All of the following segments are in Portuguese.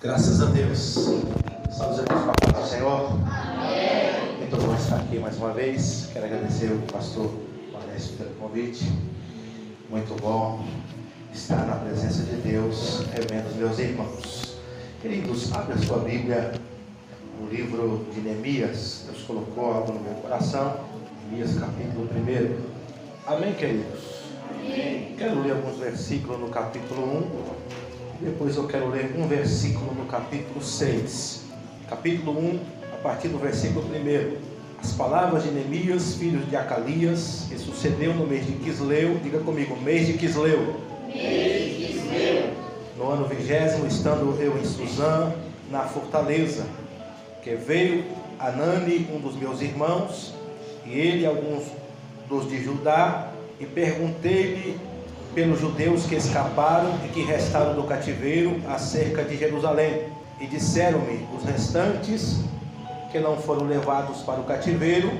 Graças a Deus. Estamos aqui com a paz do Senhor. Amém. Muito bom estar aqui mais uma vez. Quero agradecer ao pastor Vanessa pelo convite. Muito bom estar na presença de Deus, revendo os meus irmãos. Queridos, abre a sua Bíblia no livro de Neemias. Deus colocou algo no meu coração. Neemias capítulo 1. Amém, queridos? Amém. Quero ler alguns versículos no capítulo 1. Depois eu quero ler um versículo no capítulo 6. Capítulo 1, a partir do versículo 1. As palavras de Neemias, filho de Acalias, que sucedeu no mês de Quisleu. Diga comigo, mês de Quisleu. Mês de Quisleu. No ano 20º, estando eu em Suzã, na fortaleza, que veio Anani, um dos meus irmãos, e ele e alguns dos de Judá, e perguntei-lhe pelos judeus que escaparam e que restaram do cativeiro acerca de Jerusalém. E disseram-me, os restantes que não foram levados para o cativeiro,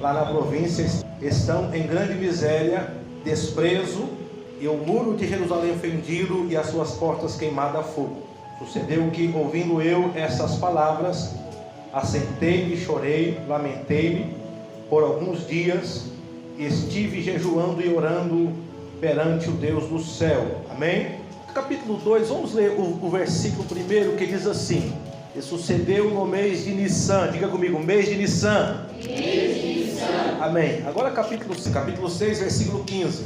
lá na província, estão em grande miséria, desprezo, e o muro de Jerusalém fendido e as suas portas queimadas a fogo. Sucedeu que, ouvindo eu essas palavras, assentei-me, chorei, lamentei-me por alguns dias, e estive jejuando e orando perante o Deus do céu. Amém? Capítulo 2, vamos ler o versículo 1, que diz assim: e sucedeu no mês de Nissan. Diga comigo, mês de Nissan. Mês de Nissan. Amém. Agora capítulo 6, versículo 15.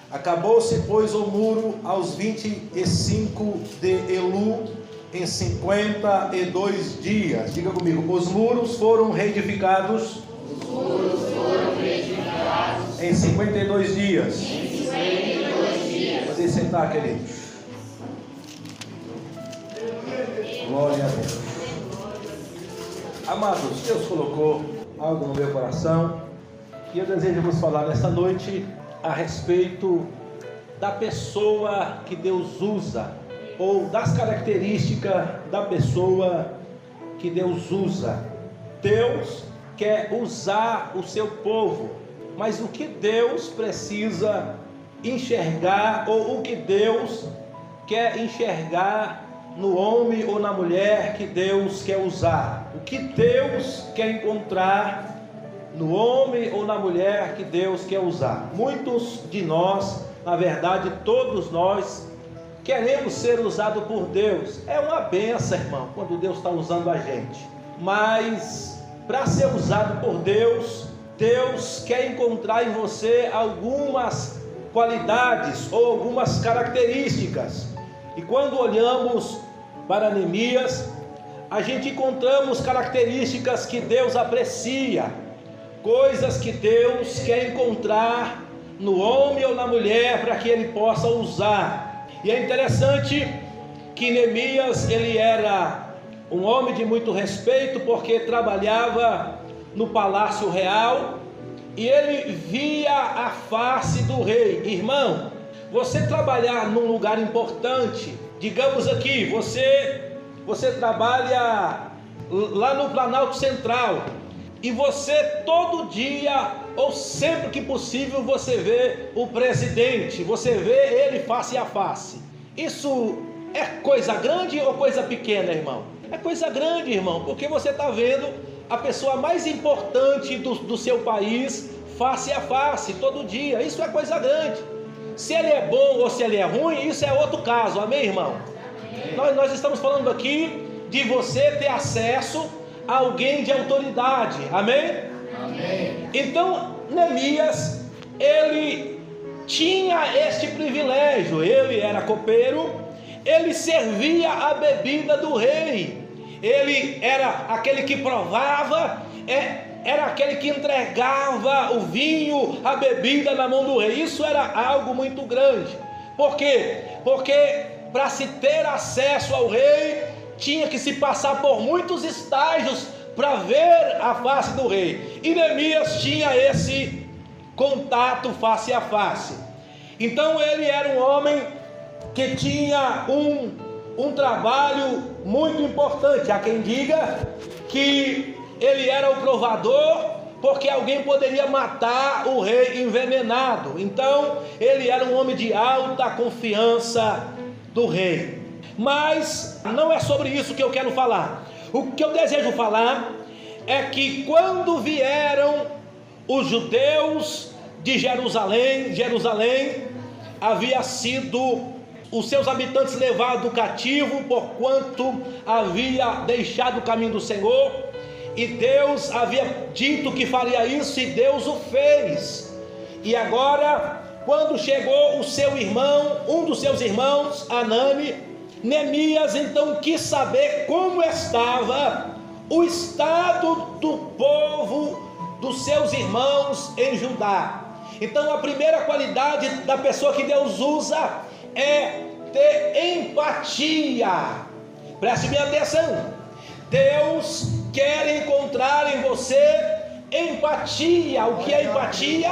Acabou-se, pois, o muro aos 25 de Elu, em 52 dias. Diga comigo, os muros foram reedificados. Os muros foram reedificados Em 52 dias. em 52 dias. Podem sentar, queridos. Glória a Deus. Amados, Deus colocou algo no meu coração e eu desejo vos falar nesta noite a respeito da pessoa que Deus usa, ou das características da pessoa que Deus usa. Deus quer usar o seu povo, mas o que Deus precisa enxergar, ou o que Deus quer enxergar no homem ou na mulher que Deus quer usar? O que Deus quer encontrar no homem ou na mulher que Deus quer usar? Muitos de nós, na verdade todos nós, queremos ser usados por Deus. É uma benção, irmão, quando Deus está usando a gente. Mas para ser usado por Deus, Deus quer encontrar em você algumas qualidades ou algumas características. E quando olhamos para Neemias, a gente encontramos características que Deus aprecia, coisas que Deus quer encontrar no homem ou na mulher para que ele possa usar. E é interessante que Neemias, ele era um homem de muito respeito, porque trabalhava no palácio real e ele via a face do rei. Irmão, você trabalhar num lugar importante, digamos aqui, você trabalha lá no Planalto Central, e você todo dia, ou sempre que possível, você vê o presidente, você vê ele face a face. Isso é coisa grande ou coisa pequena, irmão? É coisa grande, irmão, porque você está vendo a pessoa mais importante do seu país face a face, todo dia. Isso é coisa grande. Se ele é bom ou se ele é ruim, isso é outro caso, amém, irmão? Nós estamos falando aqui de você ter acesso a alguém de autoridade, amém? Amém. Então, Neemias, ele tinha este privilégio. Ele era copeiro, ele servia a bebida do rei, ele era aquele que provava, era aquele que entregava o vinho, a bebida na mão do rei. Isso era algo muito grande. Por quê? Porque para se ter acesso ao rei, tinha que se passar por muitos estágios para ver a face do rei. E Neemias tinha esse contato face a face. Então ele era um homem que tinha um trabalho muito importante. Há quem diga que ele era o provador, porque alguém poderia matar o rei envenenado. Então ele era um homem de alta confiança do rei. Mas não é sobre isso que eu quero falar. O que eu desejo falar é que quando vieram os judeus de Jerusalém havia sido os seus habitantes levados cativo, porquanto havia deixado o caminho do Senhor, e Deus havia dito que faria isso, e Deus o fez. E agora, quando chegou o seu irmão, um dos seus irmãos, Anani, Neemias então quis saber como estava o estado do povo, dos seus irmãos em Judá. Então a primeira qualidade da pessoa que Deus usa é ter empatia. Preste bem atenção. Deus quer encontrar em você empatia. O que é empatia?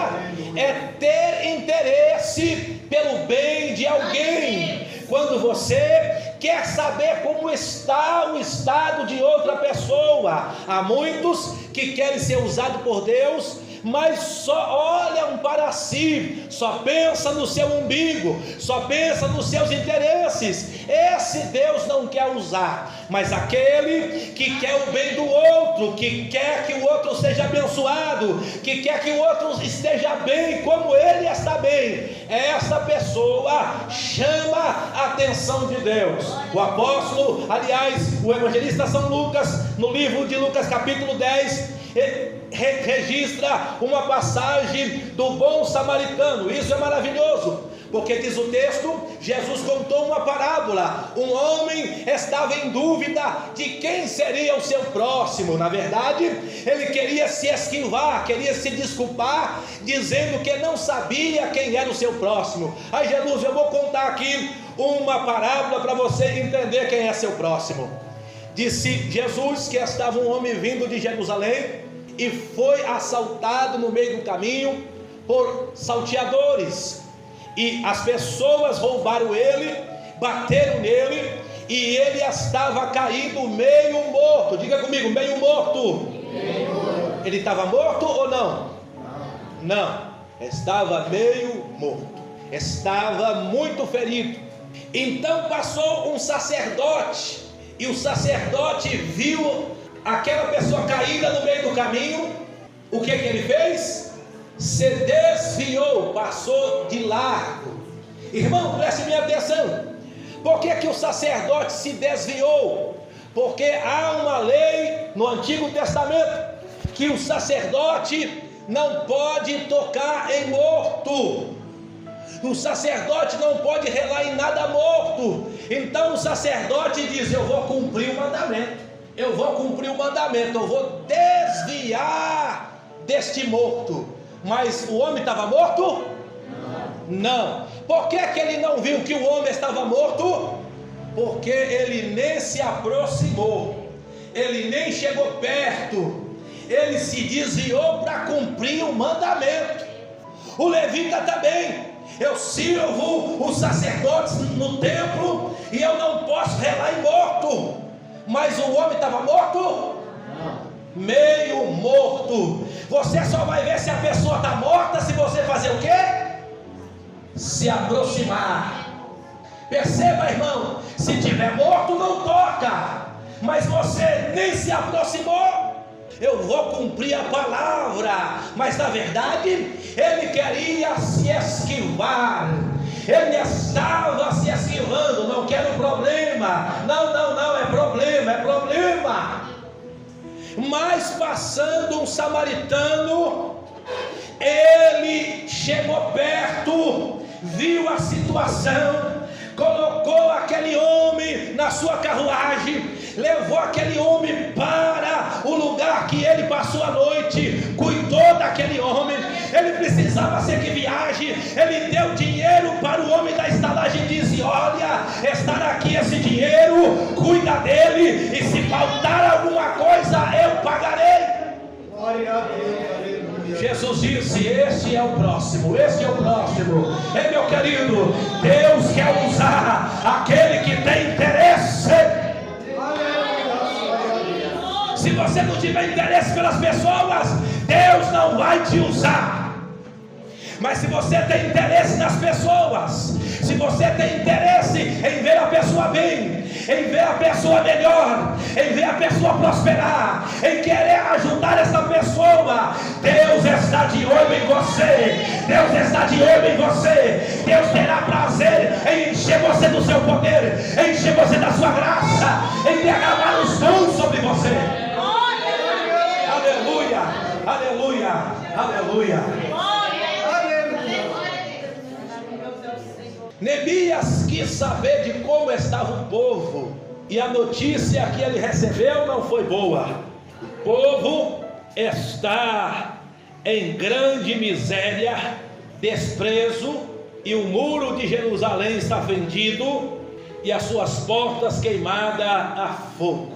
É ter interesse pelo bem de alguém. Quando você quer saber como está o estado de outra pessoa. Há muitos que querem ser usados por Deus, mas só olham para si, só pensa no seu umbigo, só pensa nos seus interesses. Esse Deus não quer usar, mas aquele que quer o bem do outro, que quer que o outro seja abençoado, que quer que o outro esteja bem como ele está bem, essa pessoa chama a atenção de Deus. O apóstolo, aliás, o evangelista São Lucas, no livro de Lucas capítulo 10, registra uma passagem do bom samaritano. Isso é maravilhoso, porque diz o texto, Jesus contou uma parábola. Um homem estava em dúvida de quem seria o seu próximo. Na verdade, ele queria se esquivar, queria se desculpar, dizendo que não sabia quem era o seu próximo. Aí Jesus, eu vou contar aqui uma parábola para você entender quem é seu próximo. Disse Jesus que estava um homem vindo de Jerusalém e foi assaltado no meio do caminho por salteadores, e as pessoas roubaram ele, bateram nele, e ele estava caído meio morto. Diga comigo, meio morto. Ele estava morto ou não? Não, estava meio morto, estava muito ferido. Então passou um sacerdote, e o sacerdote viu aquela pessoa caída no meio do caminho. O que ele fez? Se desviou, passou de largo. Irmão, preste minha atenção. Por que o sacerdote se desviou? Porque há uma lei no Antigo Testamento que o sacerdote não pode tocar em morto. O sacerdote não pode relar em nada morto. Então o sacerdote diz: eu vou cumprir o mandamento, eu vou cumprir o mandamento, eu vou desviar deste morto. Mas o homem estava morto? Não. Por que ele não viu que o homem estava morto? Porque ele nem se aproximou, ele nem chegou perto, ele se desviou para cumprir o mandamento. O levita também. Eu sirvo os sacerdotes no templo e eu não posso relar em morto. Mas o homem estava morto? Meio morto. Você só vai ver se a pessoa está morta se você fazer o quê? Se aproximar. Perceba, irmão, se tiver morto não toca, mas você nem se aproximou. Eu vou cumprir a palavra, mas na verdade ele queria se esquivar. Ele estava se esquivando. Não quero problema. Não, é problema. Mas passando um samaritano, ele chegou perto, viu a situação, colocou aquele homem na sua carruagem, levou aquele homem para o lugar que ele passou a noite, cuidou daquele homem. Ele precisava seguir viagem, ele deu dinheiro para o homem da estalagem e disse: olha, está aqui esse dinheiro, cuida dele, e se faltar alguma coisa eu pagarei. Glória a Deus. Jesus disse: este é o próximo, meu querido, Deus quer usar aquele que tem interesse. Se você não tiver interesse pelas pessoas, Deus não vai te usar. Mas se você tem interesse nas pessoas, se você tem interesse em ver a pessoa bem, em ver a pessoa melhor, em ver a pessoa prosperar, em querer ajudar essa pessoa, Deus está de olho em você. Deus está de olho em você. Deus terá prazer em encher você do seu poder, em encher você da sua graça, em derramar os dons sobre você. Aleluia, aleluia, aleluia. Neemias quis saber de como estava o povo, e a notícia que ele recebeu não foi boa. O povo está em grande miséria, desprezo, e o muro de Jerusalém está fendido e as suas portas queimadas a fogo.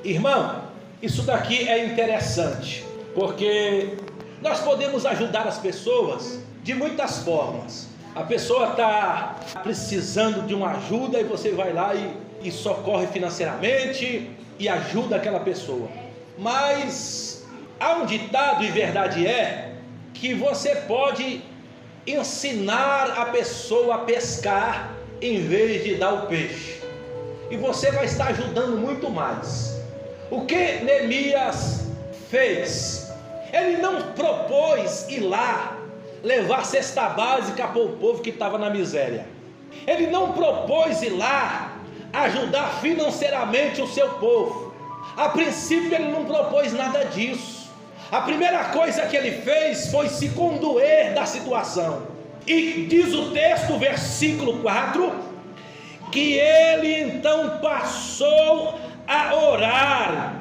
Irmão, isso daqui é interessante, porque nós podemos ajudar as pessoas de muitas formas. A pessoa está precisando de uma ajuda e você vai lá e socorre financeiramente e ajuda aquela pessoa. Mas há um ditado, e verdade é, que você pode ensinar a pessoa a pescar em vez de dar o peixe, e você vai estar ajudando muito mais. O que Neemias fez? Ele não propôs ir lá levar cesta básica para o povo que estava na miséria. Ele não propôs ir lá ajudar financeiramente o seu povo. A princípio ele não propôs nada disso. A primeira coisa que ele fez foi se condoer da situação. E diz o texto, versículo 4, que ele então passou a orar,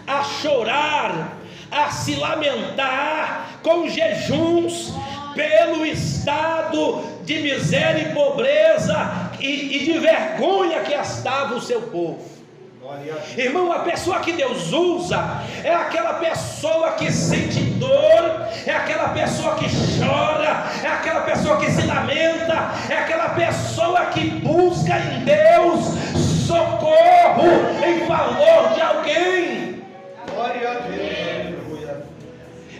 a chorar, a se lamentar com jejuns pelo estado de miséria e pobreza e de vergonha que estava o seu povo. Irmão, a pessoa que Deus usa é aquela pessoa que sente dor, é aquela pessoa que chora, é aquela pessoa que se lamenta, é aquela pessoa que busca em Deus socorro em favor de alguém. Glória a Deus.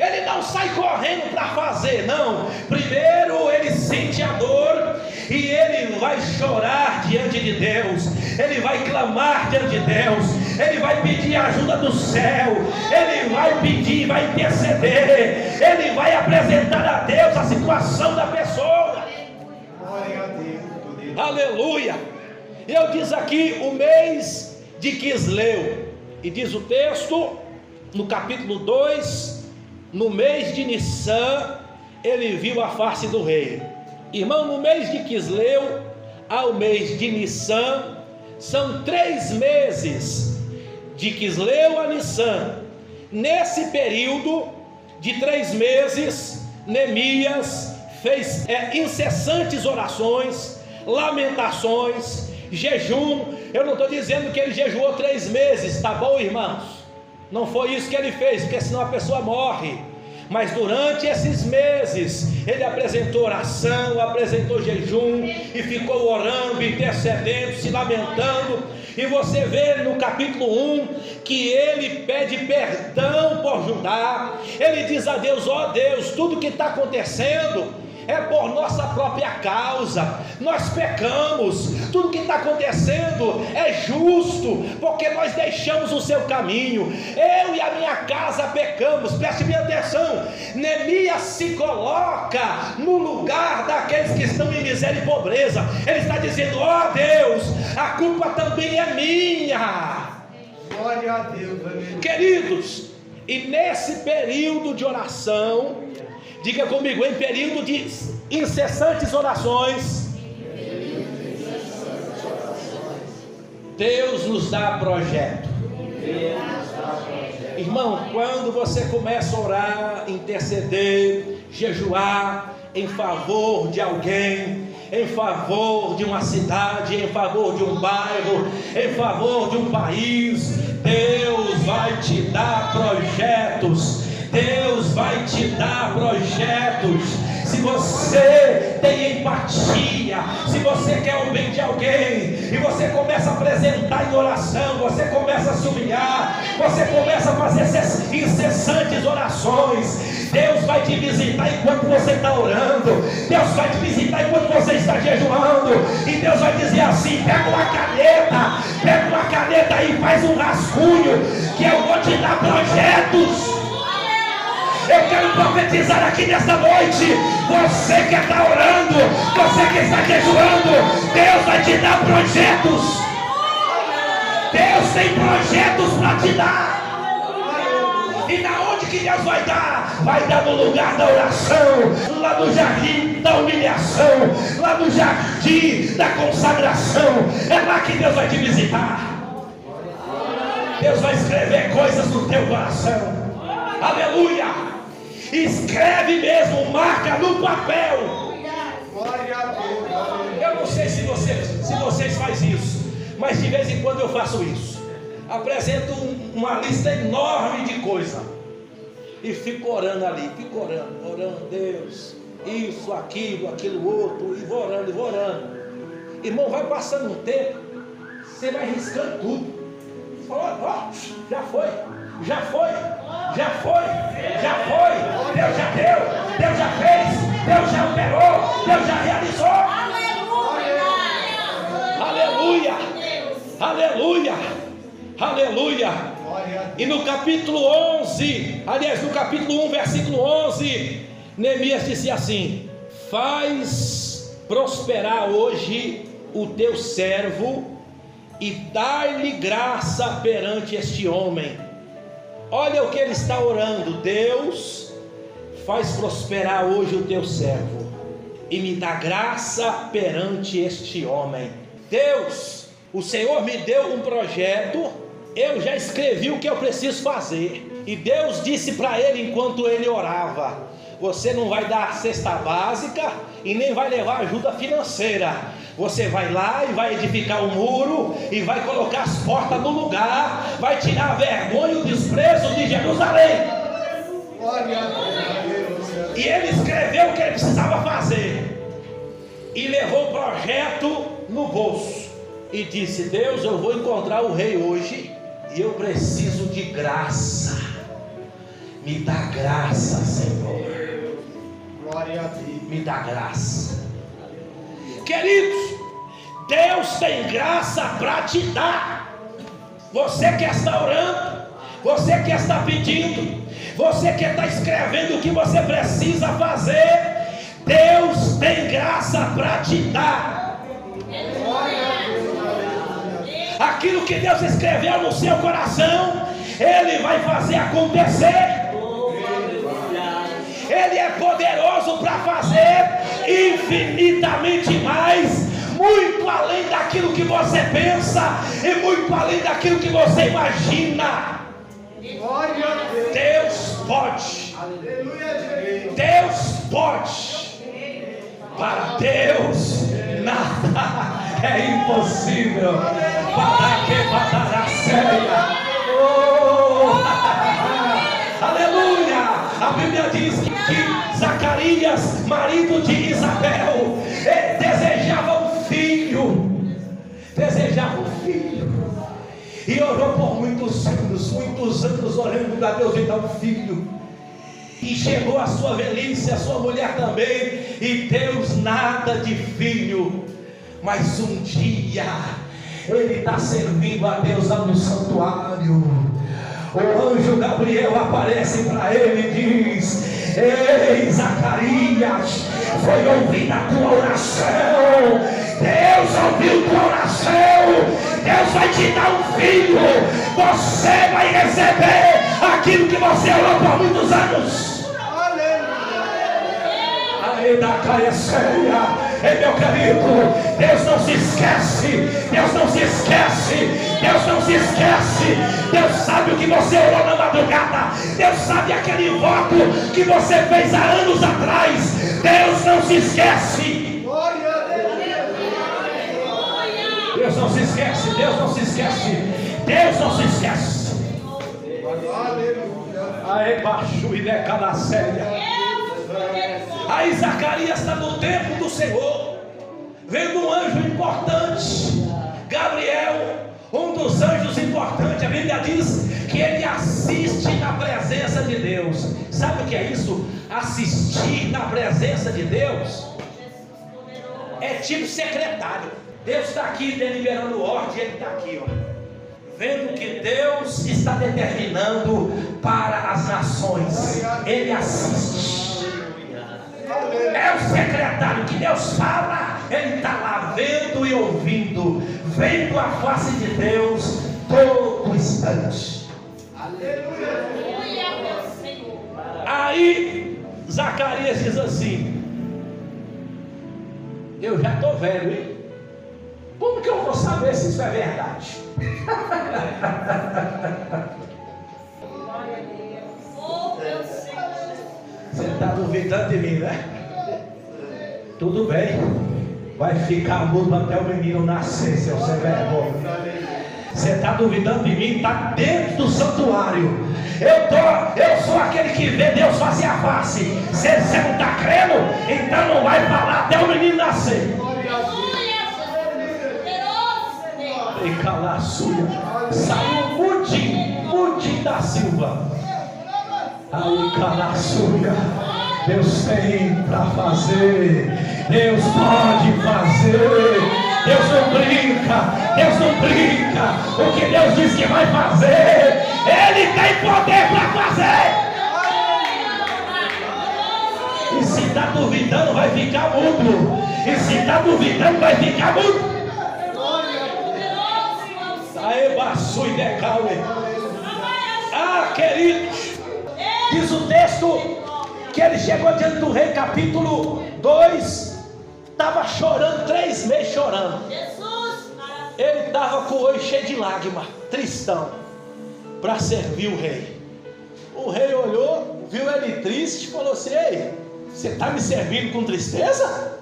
Ele não sai correndo para fazer, não. Primeiro ele sente a dor e ele vai chorar diante de Deus, ele vai clamar diante de Deus, ele vai pedir a ajuda do céu, ele vai pedir, vai interceder, ele vai apresentar a Deus a situação da pessoa. Glória a Deus. Aleluia. Eu diz aqui o mês de Quisleu, e diz o texto no capítulo 2, no mês de Nissan, ele viu a face do rei. Irmão, no mês de Quisleu ao mês de Nissan, são 3 meses, de Quisleu a Nissan. Nesse período de 3 meses, Neemias fez incessantes orações, lamentações, jejum. Eu não estou dizendo que ele jejuou 3 meses, tá bom, irmãos? Não foi isso que ele fez, porque senão a pessoa morre. Mas durante esses meses ele apresentou oração, apresentou jejum e ficou orando, intercedendo, se lamentando. E você vê no capítulo 1 que ele pede perdão por Judá. Ele diz a Deus: ó Deus, tudo que está acontecendo é por nossa própria causa, nós pecamos, tudo que está acontecendo é justo, porque nós deixamos o seu caminho, eu e a minha casa pecamos. Preste bem atenção, Neemias se coloca no lugar daqueles que estão em miséria e pobreza. Ele está dizendo: ó Deus, a culpa também é minha. Glória a Deus, aleluia. Queridos, e nesse período de oração, diga comigo, em período de incessantes orações, Deus nos dá projeto. Irmão, quando você começa a orar, interceder, jejuar em favor de alguém, em favor de uma cidade, em favor de um bairro, em favor de um país, Deus vai te dar projetos. Deus vai te dar projetos. Se você tem empatia, se você quer o bem de alguém e você começa a apresentar em oração, você começa a se humilhar, você começa a fazer essas incessantes orações, Deus vai te visitar enquanto você está orando, Deus vai te visitar enquanto você está jejuando, e Deus vai dizer assim: pega uma caneta e faz um rascunho, que eu vou te dar projetos. Eu quero profetizar aqui nesta noite. Você que está orando, você que está jejuando, Deus vai te dar projetos. Deus tem projetos para te dar. E na onde que Deus vai dar? Vai dar no lugar da oração, lá no jardim da humilhação, lá no jardim da consagração. É lá que Deus vai te visitar. Deus vai escrever coisas no teu coração. Aleluia! Escreve mesmo, marca no papel. Glória a Deus. Eu não sei se vocês fazem isso, mas de vez em quando eu faço isso. Apresento uma lista enorme de coisas e fico orando ali, orando, Deus, isso, aquilo outro, e vou orando. Irmão, vai passando um tempo, você vai riscando tudo. Você fala: ó, já foi. Deus já deu, Deus já fez, Deus já operou, Deus já realizou. Aleluia. E no capítulo 11, aliás, no capítulo 1, versículo 11, Neemias disse assim: faz prosperar hoje o teu servo e dai-lhe graça perante este homem. Olha o que ele está orando: Deus, faz prosperar hoje o teu servo e me dá graça perante este homem. Deus, o Senhor me deu um projeto, eu já escrevi o que eu preciso fazer. E Deus disse para ele enquanto ele orava: você não vai dar cesta básica e nem vai levar ajuda financeira. Você vai lá e vai edificar um muro e vai colocar as portas no lugar, vai tirar a vergonha e o desprezo de Jerusalém. E ele escreveu o que ele precisava fazer e levou o projeto no bolso e disse: Deus, eu vou encontrar o rei hoje e eu preciso de graça. Me dá graça, Senhor. Glória a Deus. Me dá graça. Queridos, Deus tem graça para te dar. Você que está orando, você que está pedindo, você que está escrevendo o que você precisa fazer, Deus tem graça para te dar. Aquilo que Deus escreveu no seu coração, Ele vai fazer acontecer. Ele é poderoso para fazer infinitamente mais, muito além daquilo que você pensa e muito além daquilo que você imagina. Glória a Deus. Deus pode. Aleluia. Deus pode. Para Deus nada é impossível. Para que batalha séria. Aleluia. A Bíblia diz que Zacarias, marido de Isabel, desejava um filho. E orou por muitos anos orando para Deus lhe dar um filho. E chegou a sua velhice, a sua mulher também, e Deus nada de filho. Mas um dia ele está servindo a Deus lá no santuário. O anjo Gabriel aparece para ele e diz: ei, Zacarias, foi ouvida a tua oração. Deus ouviu tua oração. Deus vai te dar um filho. Você vai receber aquilo que você orou por muitos anos. Aleluia. Da caia séria. Ei, meu querido, Deus não se esquece. Deus não se esquece. Deus não se esquece. Deus sabe o que você orou na madrugada. Deus sabe aquele voto que você fez há anos atrás. Deus não se esquece. Deus não se esquece. Deus não se esquece. Deus não se esquece. Aê, baixo e decada séria. Aí Zacarias está no templo do Senhor, vendo um anjo importante. Gabriel, um dos anjos importantes, a Bíblia diz que ele assiste na presença de Deus. Sabe o que é isso? Assistir na presença de Deus é tipo secretário. Deus está aqui deliberando ordem, ele está aqui, ó, vendo o que Deus está determinando para as nações. Ele assiste. É o secretário que Deus fala, ele está lá vendo e ouvindo, vendo a face de Deus todo instante. Aí Zacarias diz assim: eu já estou velho, hein? Como que eu vou saber se isso é verdade? Você está duvidando de mim, né? Tudo bem, vai ficar mudo até o menino nascer, seu sem vergonha. Você está duvidando de mim? Está dentro do santuário. Eu sou aquele que vê Deus face a face. Você não está crendo? Então não vai falar até o menino nascer. E calar suja. Saiu Mudim da Silva. Aí calar suja. Deus tem para fazer. Deus pode fazer. Deus não brinca. Deus não brinca. O que Deus diz que vai fazer, Ele tem poder para fazer. E se está duvidando, vai ficar mudo. E se está duvidando, vai ficar mudo. Aê, baçu e decalme. Ah, queridos, diz o texto que ele chegou diante do rei, capítulo 2, estava chorando, 3 meses chorando. Ele estava com o olho cheio de lágrima, tristão, para servir o rei. O rei olhou, viu ele triste e falou assim: ei, você está me servindo com tristeza?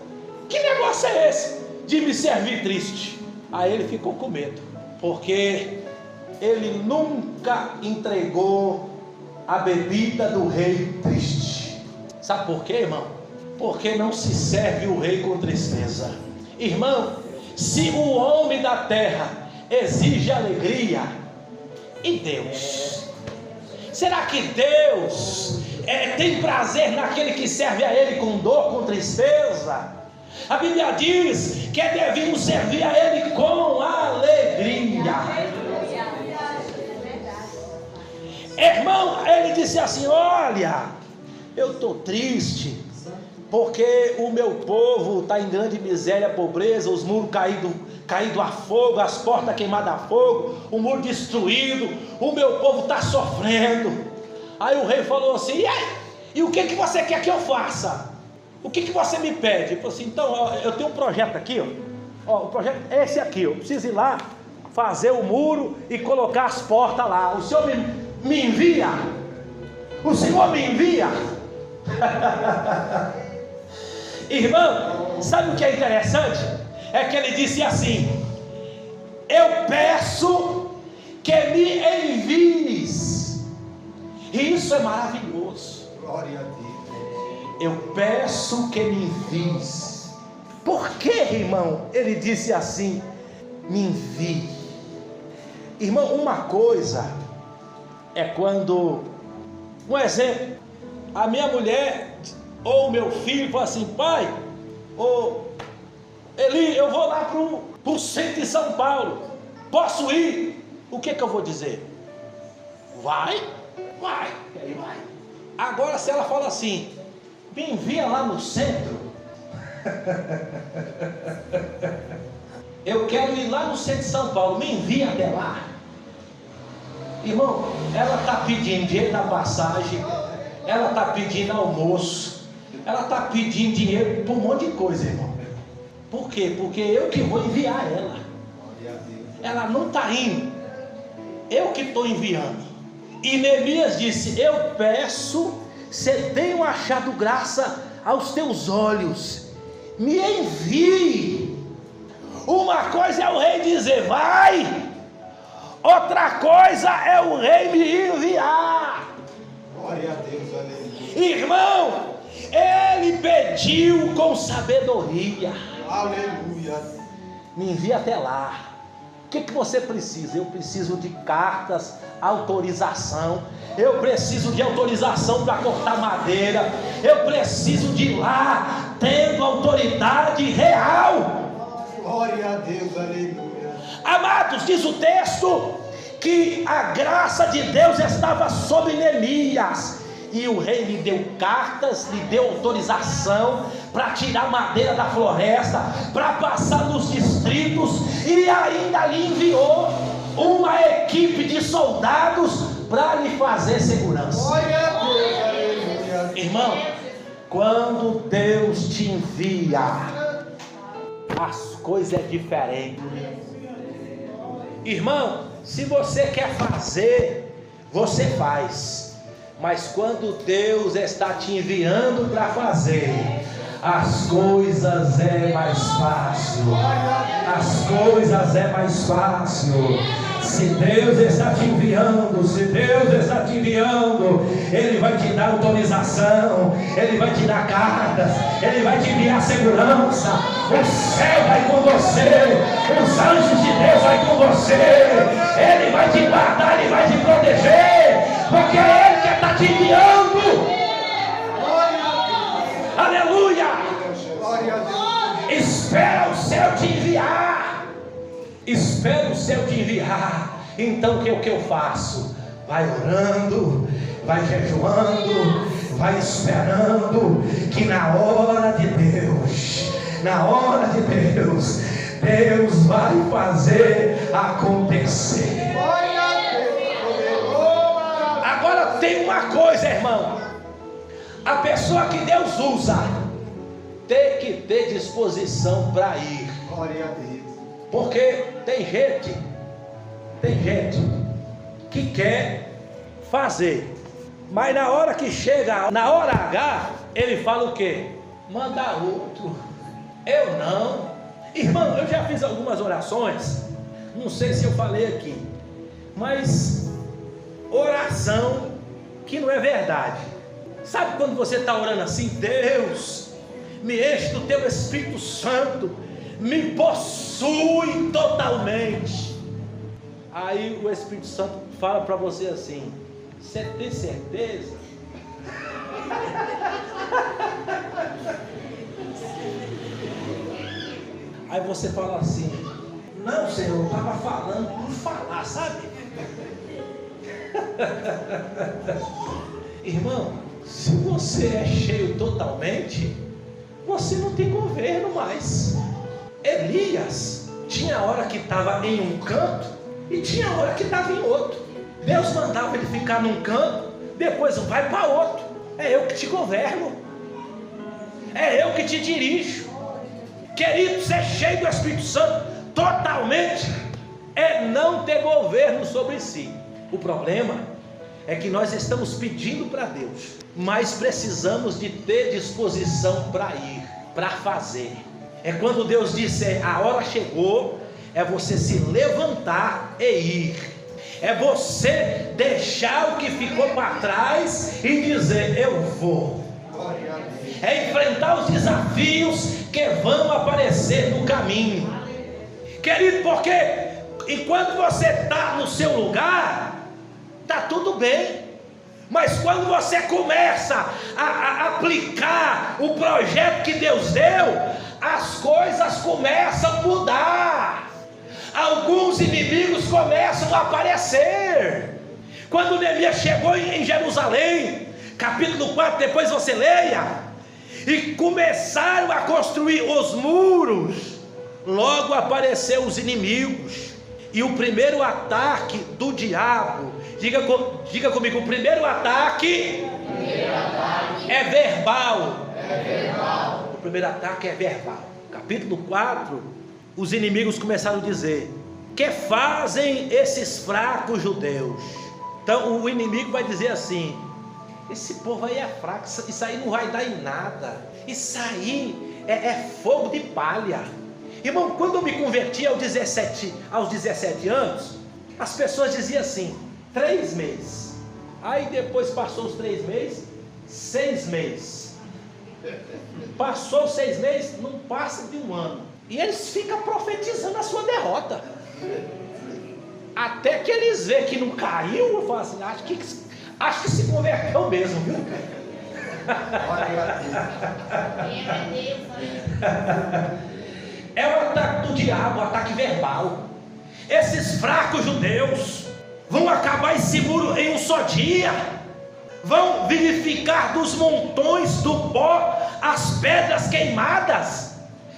Que negócio é esse de me servir triste? Aí ele ficou com medo, porque ele nunca entregou a bebida do rei triste. Sabe por quê, irmão? Porque não se serve o rei com tristeza. Irmão, se o homem da terra exige alegria, e Deus? Será que Deus tem prazer naquele que serve a Ele com dor, com tristeza? A Bíblia diz que devemos servir a Ele com alegria. Irmão, ele disse assim: olha, eu estou triste, porque o meu povo está em grande miséria, pobreza, os muros caídos a fogo, as portas queimadas a fogo, o muro destruído, o meu povo está sofrendo. Aí o rei falou assim: e o que você quer que eu faça? O que você me pede? Ele falou assim: então, ó, eu tenho um projeto aqui, ó, o projeto é esse aqui, eu preciso ir lá fazer o muro e colocar as portas lá. O senhor me envia? O senhor me envia? Irmão, sabe o que é interessante? É que ele disse assim: eu peço que me envies. E isso é maravilhoso. Glória a Deus. Eu peço que me envies. Por que, irmão, ele disse assim: me envie? Irmão, uma coisa é quando, um exemplo, a minha mulher ou o meu filho fala assim: pai, Eli, eu vou lá para o centro de São Paulo, posso ir? O que eu vou dizer? Vai, e aí vai. Agora se ela fala assim: me envia lá no centro, eu quero ir lá no centro de São Paulo, me envia até lá. Irmão, ela está pedindo dinheiro da passagem, ela está pedindo almoço, ela está pedindo dinheiro por um monte de coisa, irmão. Por quê? Porque eu que vou enviar ela. Ela não está indo, eu que estou enviando. E Neemias disse: eu peço, se tenho achado graça aos teus olhos, me envie. Uma coisa é o rei dizer vai, outra coisa é o rei me enviar. Glória a Deus, aleluia. Irmão, ele pediu com sabedoria: Aleluia. me envia até lá. O que você precisa? Eu preciso de cartas, autorização. Eu preciso de autorização para cortar madeira. Eu preciso de ir lá tendo autoridade real. Glória a Deus, aleluia. Amados, diz o texto que a graça de Deus estava sobre Neemias. E o rei lhe deu cartas, lhe deu autorização para tirar madeira da floresta, para passar nos distritos, e ainda lhe enviou uma equipe de soldados para lhe fazer segurança. Glória a Deus, aleluia. Irmão, quando Deus te envia, as coisas é diferente. Irmão, se você quer fazer, você faz. Mas quando Deus está te enviando para fazer, as coisas é mais fácil. As coisas é mais fácil. Se Deus está te enviando, Ele vai te dar autorização, Ele vai te dar cartas, Ele vai te enviar segurança. O céu vai com você, os anjos de Deus vai com você, Ele vai te guardar, Ele vai te proteger, porque é Ele que está te enviando. Aleluia! Glória a Deus. Espera o céu te enviar. Espera o céu te enviar. Então o que eu faço? Vai orando, vai jejuando, vai esperando que na hora de Deus, Deus vai fazer acontecer. Glória a Deus. Agora tem uma coisa, irmão. A pessoa que Deus usa tem que ter disposição para ir. Glória a Deus. Porque tem gente que quer fazer, mas na hora que chega, na hora H, ele fala o quê? Manda outro. Eu não. Irmão, eu já fiz algumas orações, não sei se eu falei aqui, mas oração que não é verdade. Sabe quando você está orando assim? Deus, me enche do teu Espírito Santo, me possui totalmente. Aí o Espírito Santo fala para você assim: você tem certeza? Aí você fala assim: não, Senhor, eu estava falando por falar, sabe? Irmão, se você é cheio totalmente, você não tem governo mais. Elias tinha hora que estava em um canto e tinha hora que estava em outro. Deus mandava ele ficar num canto, depois vai para outro. É eu que te governo, é eu que te dirijo. Querido, ser cheio do Espírito Santo totalmente é não ter governo sobre si. O problema é que nós estamos pedindo para Deus, mas precisamos de ter disposição para ir, para fazer. É quando Deus disse: a hora chegou, é você se levantar e ir. É você deixar o que ficou para trás e dizer: eu vou. É enfrentar os desafios que vão aparecer no caminho. Querido, porque enquanto você está no seu lugar, está tudo bem. Mas quando você começa a aplicar o projeto que Deus deu, as coisas começam a mudar. Alguns inimigos começam a aparecer. Quando Neemias chegou em Jerusalém, capítulo 4, depois você leia, e começaram a construir os muros, logo apareceram os inimigos. E o primeiro ataque do diabo, diga comigo, o primeiro ataque é verbal. O primeiro ataque é verbal. Capítulo 4, os inimigos começaram a dizer: que fazem esses fracos judeus? Então o inimigo vai dizer assim: esse povo aí é fraco, isso aí não vai dar em nada, isso aí é fogo de palha. Irmão, quando eu me converti aos 17 anos, as pessoas diziam assim: 3 meses. Aí depois passou os 3 meses, 6 meses. Passou os 6 meses, não passa de um ano. E eles ficam profetizando a sua derrota. Até que eles veem que não caiu, eu falo assim, acho que se converteu mesmo, viu? É o ataque do diabo, o ataque verbal. Esses fracos judeus vão acabar esse muro em um só dia. Vão vivificar dos montões do pó as pedras queimadas.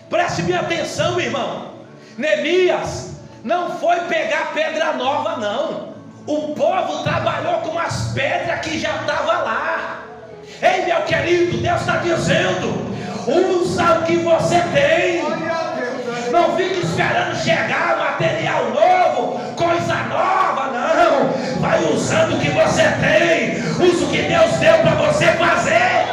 Preste bem atenção, irmão. Neemias não foi pegar pedra nova, não. O povo trabalhou com as pedras que já estavam lá. Ei, meu querido, Deus está dizendo: usa o que você tem. Não fique esperando chegar material novo, coisa nova, não. Vai usando o que você tem. Usa o que Deus deu para você fazer.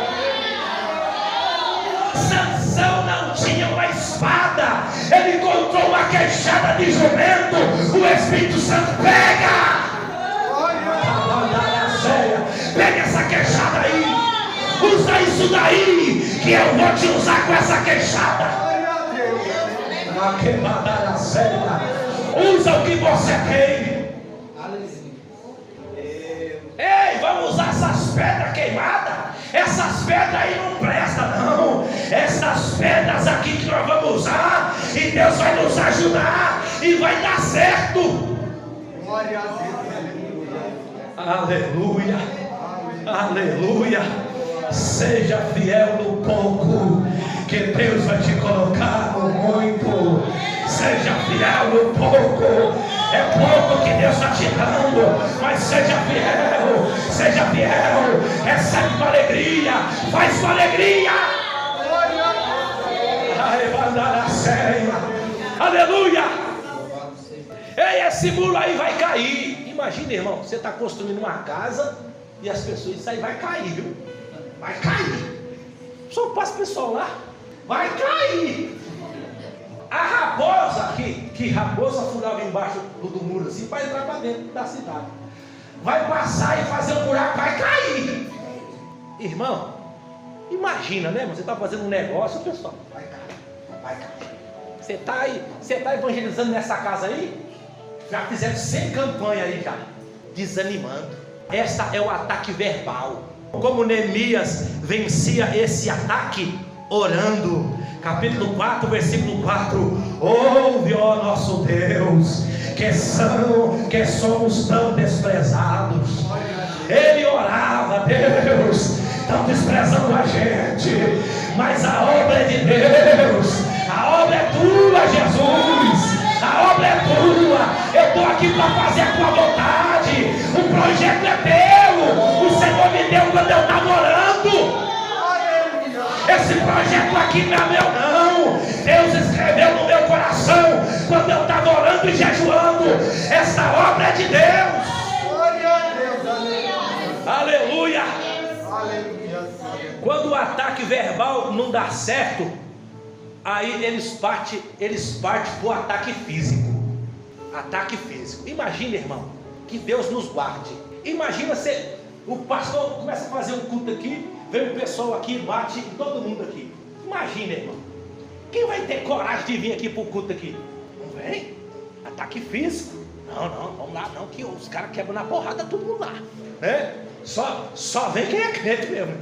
Sansão não tinha uma espada, ele encontrou uma queixada de jumento. O Espírito Santo pega essa queixada aí, usa isso daí, que eu vou te usar com essa queixada. Usa o que você tem. Ei, vamos usar essas pedras queimadas. Essas pedras aí não prestam, não. Essas pedras aqui que nós vamos usar, e Deus vai nos ajudar e vai dar certo. Glória a Deus. Aleluia. Aleluia. Seja fiel no pouco, que Deus vai te colocar no muito. Seja fiel no pouco. É pouco que Deus está te dando, mas seja fiel. Seja fiel. Recebe com alegria. Faz com alegria. Aleluia. Ei, esse muro aí vai cair. Imagina, irmão, você está construindo uma casa e as pessoas, isso aí vai cair, viu? Vai cair. Só passa o pessoal lá. Vai cair. A raposa, que raposa furava embaixo do muro assim para entrar para dentro da cidade. Vai passar e fazer um buraco, vai cair. Irmão, imagina, né? Você está fazendo um negócio, o pessoal vai cair, vai cair. Você tá evangelizando nessa casa aí? Já fizeram 100 campanhas aí já, desanimando. Essa é o ataque verbal. Como Neemias vencia esse ataque? Orando. Capítulo 4, versículo 4. Ouve, ó nosso Deus, que somos tão desprezados. Ele orava: Deus, estão desprezando a gente, mas a obra é de Deus. A obra é tua, Jesus. A obra é tua. Eu estou aqui para fazer a tua vontade. O projeto é teu. O Senhor me deu quando eu estava orando. Esse projeto aqui não é meu, não. Deus escreveu no meu coração quando eu estava orando e jejuando. Essa obra é de Deus. Glória a Deus. Aleluia. Aleluia. Quando o ataque verbal não dá certo, aí eles partem para o ataque físico. Ataque físico. Imagina, irmão, que Deus nos guarde. Imagina o pastor começa a fazer um culto aqui, vem o pessoal aqui, bate em todo mundo aqui. Imagina, irmão, quem vai ter coragem de vir aqui para o culto aqui? Não vem? Ataque físico. Não, vamos lá não, que os caras quebram na porrada todo mundo lá, né? Só vem quem é crente mesmo.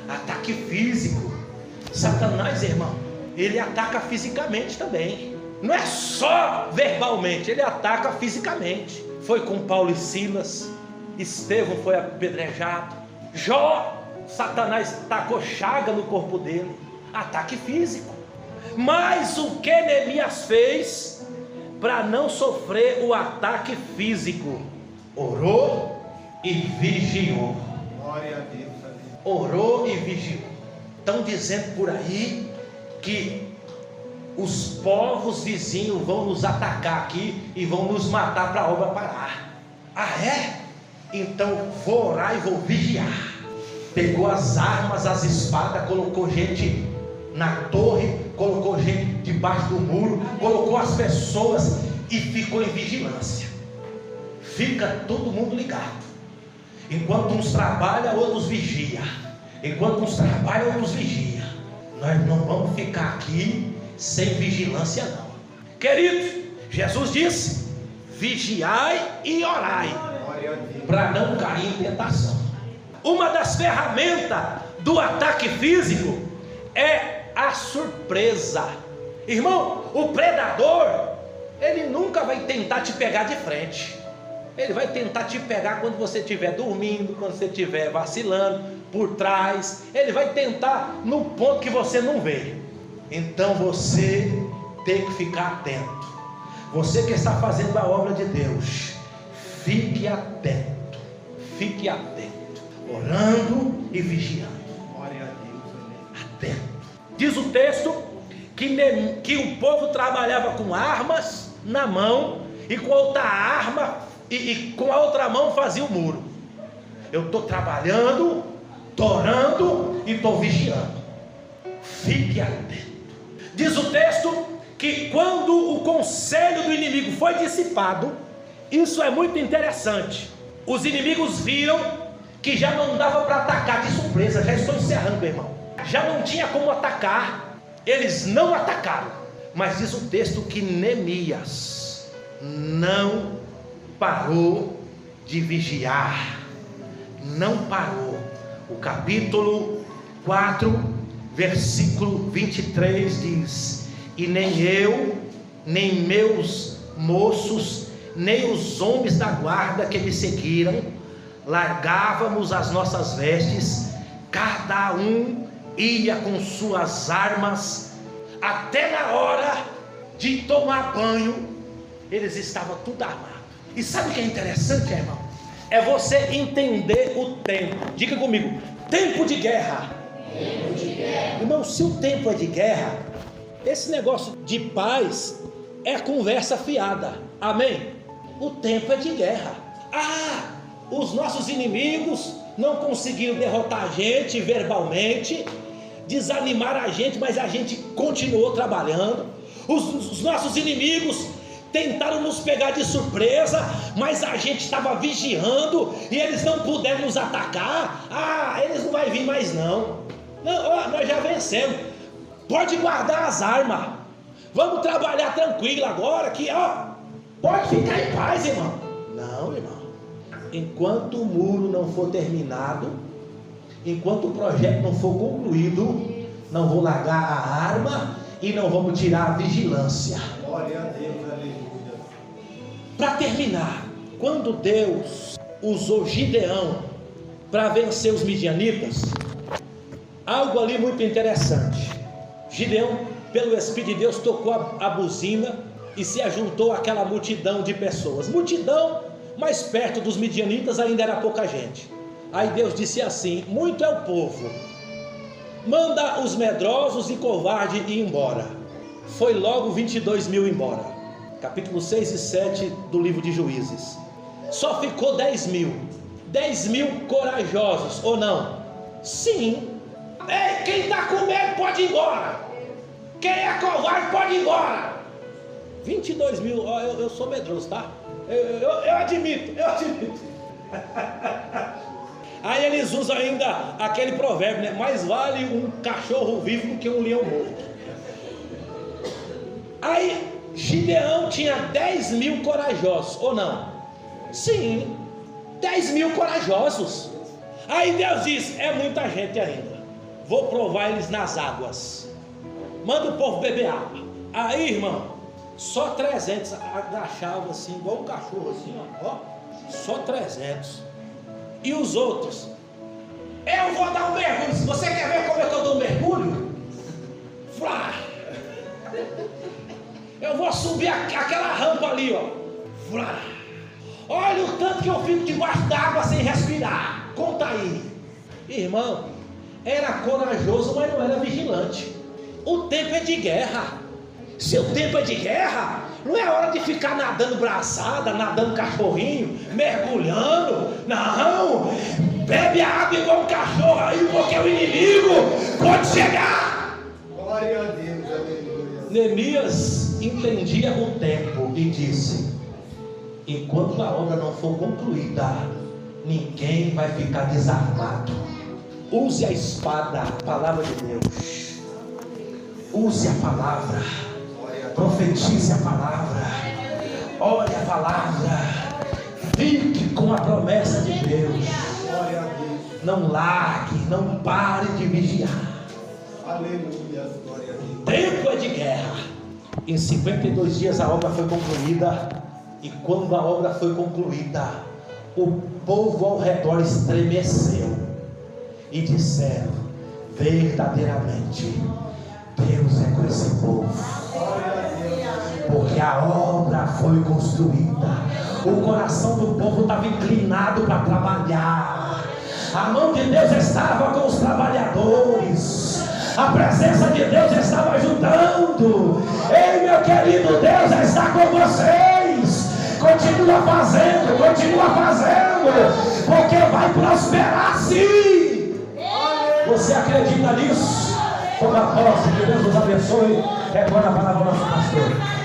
Ataque físico. Satanás, irmão, ele ataca fisicamente também. Não é só verbalmente, ele ataca fisicamente. Foi com Paulo e Silas. Estevão foi apedrejado. Jó, Satanás tacou chaga no corpo dele. Ataque físico. Mas o que Neemias fez para não sofrer o ataque físico? Orou e vigiou. Glória a Deus. Orou e vigiou. Estão dizendo por aí que os povos vizinhos vão nos atacar aqui e vão nos matar para a obra parar. Ah, é? Então vou orar e vou vigiar. Pegou as armas, as espadas, colocou gente na torre, colocou gente debaixo do muro, colocou as pessoas e ficou em vigilância. Fica todo mundo ligado. Enquanto uns trabalham, outros vigiam. Enquanto uns trabalham, outros vigiam. Nós não vamos ficar aqui sem vigilância, não. Queridos, Jesus disse: vigiai e orai, Glória a Deus. para não cair em tentação. Uma das ferramentas do ataque físico é a surpresa. Irmão, o predador, ele nunca vai tentar te pegar de frente. Ele vai tentar te pegar quando você estiver dormindo, quando você estiver vacilando, por trás. Ele vai tentar no ponto que você não vê. Então você tem que ficar atento. Você que está fazendo a obra de Deus, fique atento. Fique atento, orando e vigiando. Glória a Deus. Atento. Diz o texto que o povo trabalhava com armas na mão e com outra arma e com a outra mão fazia o muro. Eu estou trabalhando, estou orando e estou vigiando. Fique atento. Diz o texto que quando o conselho do inimigo foi dissipado, isso é muito interessante. Os inimigos viram que já não dava para atacar de surpresa. Já estou encerrando, meu irmão. Já não tinha como atacar. Eles não atacaram. Mas diz o texto que Neemias não parou de vigiar. Não parou. O capítulo 4, versículo 23 diz: e nem eu, nem meus moços, nem os homens da guarda que me seguiram, largávamos as nossas vestes, cada um ia com suas armas, até na hora de tomar banho, eles estavam tudo armados. E sabe o que é interessante, irmão? É você entender o tempo. Diga comigo: tempo de guerra. Tempo de guerra. Irmão, se o tempo é de guerra, esse negócio de paz é conversa fiada. Amém? O tempo é de guerra. Os nossos inimigos não conseguiram derrotar a gente verbalmente, desanimar a gente, mas a gente continuou trabalhando. Os nossos inimigos tentaram nos pegar de surpresa, mas a gente estava vigiando e eles não puderam nos atacar. Eles não vão vir mais não. Nós já vencemos. Pode guardar as armas. Vamos trabalhar tranquilo agora que pode ficar em paz, irmão. Não, irmão. Enquanto o muro não for terminado, enquanto o projeto não for concluído, não vou largar a arma e não vamos tirar a vigilância. Glória a Deus, aleluia. Para terminar, quando Deus usou Gideão para vencer os midianitas, algo ali muito interessante. Gideão, pelo Espírito de Deus, tocou a buzina e se ajuntou àquela multidão de pessoas. Multidão, mais perto dos midianitas ainda era pouca gente. Aí Deus disse assim: muito é o povo, manda os medrosos e covardes ir embora. Foi logo 22 mil embora. Capítulo 6 e 7 do livro de Juízes. Só ficou 10 mil. 10 mil corajosos, ou não? Sim. Ei, quem está com medo pode ir embora. Quem é covarde pode ir embora. 22 mil, eu sou medroso, tá? Eu admito. Aí eles usam ainda aquele provérbio, né? Mais vale um cachorro vivo do que um leão morto. Aí Gideão tinha 10 mil corajosos, ou não? Sim, 10 mil corajosos. Aí Deus diz: é muita gente ainda, vou provar eles nas águas. Manda o povo beber água. Aí, irmão, só 300 agachavam assim, igual um cachorro assim, ó. Só 300. E os outros: eu vou dar um mergulho. Se você quer ver como é que eu dou um mergulho, Flá! Eu vou subir aquela rampa ali, ó. Flá! Olha o tanto que eu fico debaixo d'água sem respirar. Conta aí. Irmão, era corajoso, mas não era vigilante. O tempo é de guerra. Se o tempo é de guerra, não é hora de ficar nadando braçada, nadando cachorrinho, mergulhando. Não, bebe a água igual um cachorro aí, porque o inimigo pode chegar. Glória a Deus, aleluia. Neemias entendia o tempo e disse: enquanto a obra não for concluída, ninguém vai ficar desarmado. Use a espada, a palavra de Deus. Use a palavra. Profetize a palavra. Olhe a palavra. Fique com a promessa de Deus. Glória a Deus. Não largue, não pare de vigiar. Aleluia. Glória a Deus. Tempo é de guerra. Em 52 dias a obra foi concluída. E quando a obra foi concluída, o povo ao redor estremeceu e disseram: verdadeiramente Deus é com esse povo, porque a obra foi construída. O coração do povo estava inclinado para trabalhar. A mão de Deus estava com os trabalhadores. A presença de Deus estava ajudando. Ei, meu querido, Deus está com vocês. Continua fazendo, porque vai prosperar sim. Você acredita nisso? Toma posse, que Deus nos abençoe. Retorna a palavra ao nosso pastor.